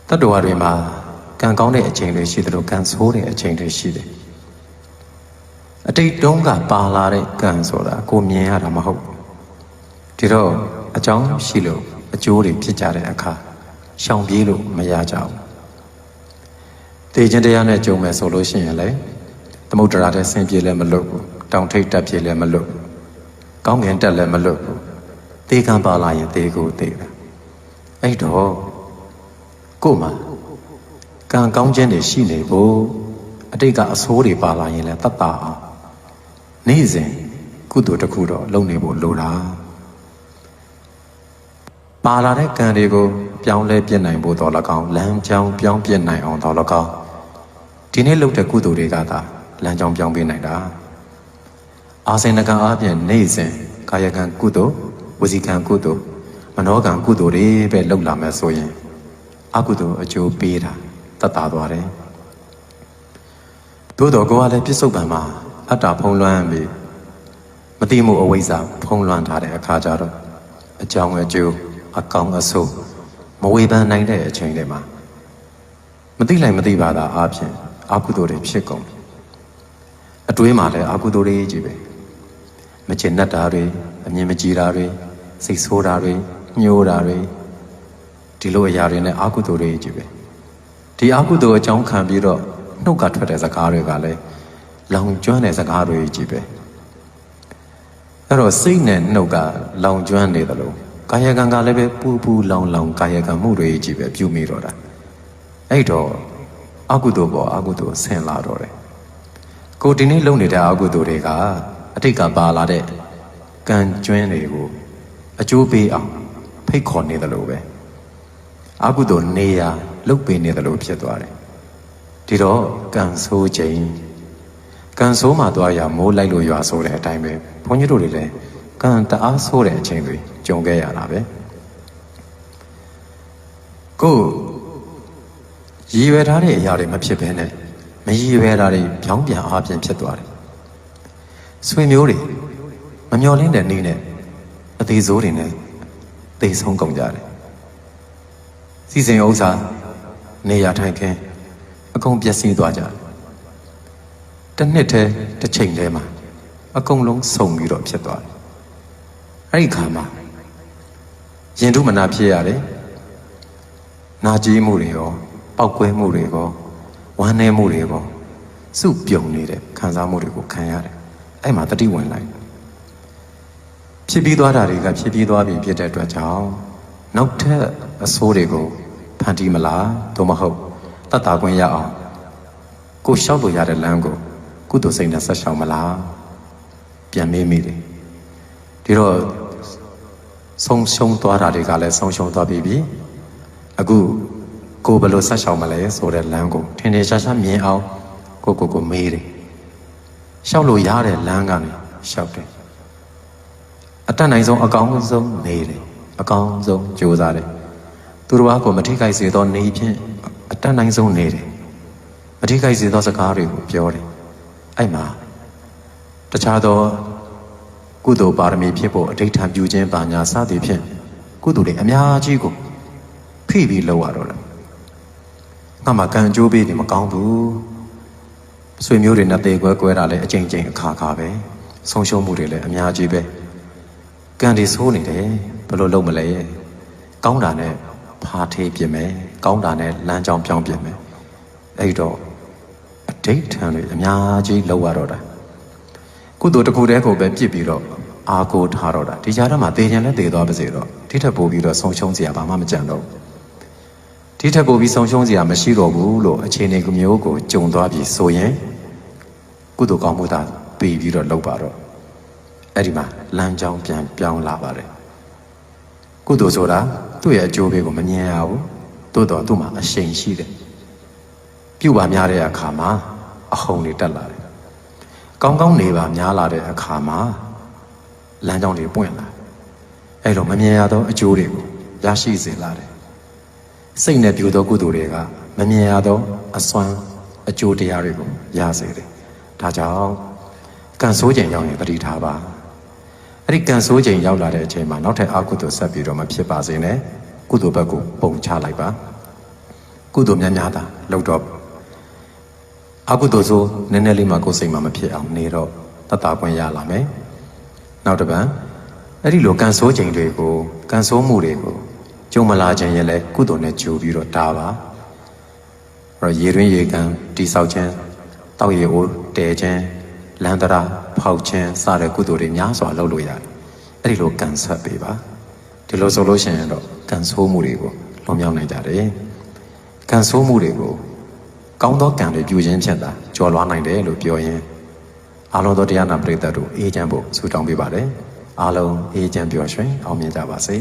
တတ္တဝါတွေမှာကံကောင်းတဲ့အချိန်တွေရှိတယ်လို့ကံဆိုးတဲ့အချိန်တွေရှိတယ်အတိတ်တုန်းကပါလာတဲ့ကံဆိုတာကိုမြင်ရတာမဟုတ်ဒီတော့အကြောင်းရှိလို့အကျိုးတွေဖြစ်ကြတဲ့အခါရှောင်ပြေးလို့မရကြဘူးတေခြင်းတရားနဲ့ကြုံမယ်ဆိုလို့ရှိရင်လေသမုဒ္ဒရာတဲ့ဆင်ပြေလည်းမလွတ်ဘူးတောင်ထိပ်တက်ပြေလည်းမလွတ်ဘူးကောင်းကင်တက်လည်းမလွတ်ဘူးတေကံပါလာရင်တေကိုတေတာအဲ့တော့ကို့မှာကံကောင်းခြင်းတွေရှိနေဖို့အတိတ်ကအဆိုးတွေပါလာရင်လည်းတတ်တာအောင်နေ့စဉ်ကုသိုလ်တစ်ခုတော့လုပ်နေဖို့လိုတာပါလာတဲ့ကံတွေကိုပြောင်းလဲပြစ်နိုင်ဖို့တော့၎င်းလမ်းကြောင်းပြောင်းပြစ်နိုင်အောင်တော့၎င်းဒီနေ့လုပ်တဲ့ကုသိုလ်တွေကသာလမ်းကြောင်းပြောင်းပြနိုင်တာအာစေနကံအပြင်နေ့စဉ်ကာယကံကုသိုလ်ဝစီကံကုသိုလ်မနောကံကုသိုလ်တွေပဲလုပ်လာမယ်ဆိုရင်အကုသိုလ်အကျိုးပေးတာတတ်တာသွားတယ်သို့တော်ကိုယ်ကလည်းပြစ္ဆုတ်ပံမှာအတ္တဖုံးလွှမ်းပြီးမသိမှုအဝိဇ္ဇာဖုံးလွှမ်းထားတဲ့အခါကျတော့အကြောင်းအကျိုးအကောင်းအဆိုးမဝေဖန်နိုင်တဲ့အချိန်တွေမှာမသိလိုက်မသိပါတာအပြင်အကုသိုလ်တွေဖြစ်ကုန်အတွေးမှာလည်းအကုသိုလ်တွေကြီးပဲမချင်တတ်တာတွေအမြင်မကြည်တာတွေစိတ်ဆိုးတာတွေညှိုးတာတွေဒီလိုအရာတွေနဲ့အကုသိုလ်တွေကြီးပဲဒီအကုသိုလ်အကြောင်းခံပြီးတော့နှုတ်ကထွက်တဲ့စကားတွေကလည်းလောင်ကျွမ်းတဲ့စကားတွေကြီးပဲအဲ့တော့စိတ်နဲ့နှုတ်ကလောင်ကျွမ်းနေတယ်လို့ကာယကံကလည်းပဲပူပူလောင်လောင်ကာယကံမှုတွေကြီးပဲပြုမိတော့တာအဲ့တော့အကုသိုလ်ပေါ်အကုသိုလ်ဆင်လာတော့တယ်ကိုဒီနေ့လုပ်နေတဲ့အကုသိုလ်တွေကအတိတ်ကပါလာတဲ့ကံကျွမ်းတွေကိုအကျိုးပေးအောင်ဖိတ်ခေါ်နေတယ်လို့ပဲအကုသိုလ်နေရာလုတ်ပေးနေတယ်လို့ဖြစ်သွားတယ်ဒီတော့ကံဆိုးခြင်းကံဆိုးမှသွားရမိုးလိုက်လို့ရွာဆိုတဲ့အတိုင်းပဲဘုန်းကြီးတို့တွေလည်းကံတအားဆိုးတဲ့အချိန်တွေကြုံခဲ့ရတာပဲကိုရည်ရွယ်ထားတဲ့အရာတွေမဖြစ်ဘဲနဲ့မရည်ရွယ်တာတွေပြောင်းပြန်အားဖြင့်ဖြစ်သွားတယ်ဆွေမျိုးတွေမမျှော်လင့်တဲ့နေ့နဲ့အသေးဆိုးတွေနဲ့သေဆုံးကုန်ကြတယ်စီစဉ်ဥစ္စာနေရာထိုင်ခင်းအကုန်ပျက်စီးသွားကြတယ်တစ်နှစ်တည်းတစ်ချိန်တည်းမှာအကုန်လုံးစုံပြီးတော့ဖြစ်သွားတယ်အဲ့ဒီခါမှာရင်ထုမနာဖြစ်ရတယ်နာကြည်မှုတွေရောပောက်ကွဲမှုတွေရောဝမ်းနည်းမှုတွေရောစုပြုံနေတဲ့ခံစားမှုတွေကိုခံရတယ်အဲ့မှာတတိဝင်လိုက်ဖြစ်ပြီးသွားတာတွေကဖြစ်ပြီးသွားပြီဖြစ်တဲ့အတွက်ကြောင့်နောက်ထပ်အဆိုးတွေကိုဖန်တီးမလားသို့မဟုတ်တတ်တာခွင့်ရအောင်ကိုလျှောက်လို့ရတဲ့လမ်းကိုကုသိုလ်စိတ်နဲ့ဆက်ရှောင်မလားပြန်မေးမိတယ်ဒီတော့ဆုံးရှုံးသွားတာတွေကလည်းဆုံးရှုံးသွားပြီအခုကိုဘယ်လိုဆက်ရှောင်မလဲဆိုတဲ့လမ်းကိုထင်ထင်ရှားရှားမြင်အောင်ကိုမေးတယ်လျှောက်လို့ရတဲ့လမ်းကနေလျှောက်တယ်အတတ်နိုင်ဆုံးအကောင်းဆုံးနေတယ်အကောင်းဆုံးကြိုးစားတယ်သူတို့ကမထိခိုက်စေသောနေဖြင့်အတတ်နိုင်ဆုံးနေတယ်မထိခိုက်စေသောစကားတွေကိုပြောတယ်အဲ့မှာတခြားသောကုသိုလ်ပါရမီဖြစ်ဖို့အဋ္ဌံပြုခြင်းပါညာစသည်ဖြင့်ကုသိုလ်တွေအများကြီးကိုဖိပြီးလုပ်ရတော့တယ်ငါမှကံကြိုးပေးတယ်မကောင်းဘူးဆွေမျိုးတွေနဲ့တေကွဲတာလည်းအချိန်ချင်းအခါခါပဲဆုံးရှုံးမှုတွေလည်းအများကြီးပဲကံတွေဆိုးနေတယ်ဘယ်လိုလုပ်မလဲကောင်းတာနဲ့ဖားထေးပြင်မယ်ကောင်းတာနဲ့လမ်းကြောင်းပြောင်းပြင်မယ်အဲ့တော့အဋ္ဌံတွေအများကြီးလုပ်ရတော့တာကုသိုလ်တစ်ခုတည်းကိုပဲပြစ်ပြီးတော့အာကိုထားတော့တာဒီကြားထဲမှာတေခြင်းလည်းတေသွားပါစေတော့ဒီထက်ပိုပြီးတော့ဆုံးရှုံးစရာဘာမှမကြံတော့ဒီထက်ပိုပြီးဆုံးရှုံးစရာမရှိတော့ဘူးလို့အခြေအနေမျိုးကိုကြုံသွားပြီဆိုရင်ကုသိုလ်ကောင်းမှုသာပြီးတော့လုပ်ပါတော့အဲ့ဒီမှာလမ်းကြောင်းပြန်ပြောင်းလာပါတယ်ကုသိုလ်ဆိုတာသူ့ရဲ့အကျိုးပေးကိုမမြင်ရဘူးသို့တော်သူ့မှာအရှိန်ရှိတယ်ပြုပါများတဲ့အခါမှာအဟုန်တွေတက်လာတယ်ကောင်းကောင်းနေပါများလာတဲ့အခါမှာလမ်းကြောင်းတွေပွင့်လာအဲ့တော့မမြင်ရသောအကျိုးတွေကိုရရှိစေလာတယ်စိတ်နဲ့ပြုသောကုသိုလ်တွေကမမြင်ရသောအစွမ်းအကျိုးတရားတွေကိုရစေတယ်ဒါကြောင့်ကံဆိုးချိန်ရောက်ရင်ပရိထားပါအဲ့ဒီကံဆိုးချိန်ရောက်လာတဲ့အချိန်မှာနောက်ထပ်အကုသိုလ်ဆက်ပြီးတော့မဖြစ်ပါစေနဲ့ကုသိုလ်ဘက်ကိုပုံချလိုက်ပါ ကုသိုလ်များများသာလုပ်တော့အကုသိုလ်ဆိုနည်းနည်းလေးမှကိုယ်စိတ်မှမဖြစ်အောင်နေတော့တတ်တာပွင့်ရလာမယ်နောက်တစ်ပံအဲ့ဒီလိုကန်ဆိုးချိန်တွေကိုကန်ဆိုးမှုတွေကိုကြုံမလာခြင်းရဲ့လဲကုသိုလ်နဲ့ကြိုပြီးတော့တားပါအဲ့တော့ရေတွင်းရေကန်တိဆောက်ခြင်းတောက်ရေအိုးတဲခြင်းလန္တရာဖောက်ခြင်းစတဲ့ကုသိုလ်တွေများစွာလုပ်လို့ရတယ်အဲ့ဒီလိုကန်ဆက်ပေးပါဒီလိုဆိုလို့ရှိရင်တော့ကန်ဆိုးမှုတွေကိုလွန်မြောက်နိုင်ကြတယ်ကန်ဆိုးမှုတွေကိုကောင်းသောကံတွေပြုခြင်းဖြင့်သာကျော်လွှားနိုင်တယ်လို့ပြောရင်အားလုံးသောတရားနာပရိသတ်တို့အေးချမ်းဖို့ဆုတောင်းပေးပါတယ်အားလုံးအေးချမ်းပျော်ရွှင်အောင်မြင်ကြပါစေ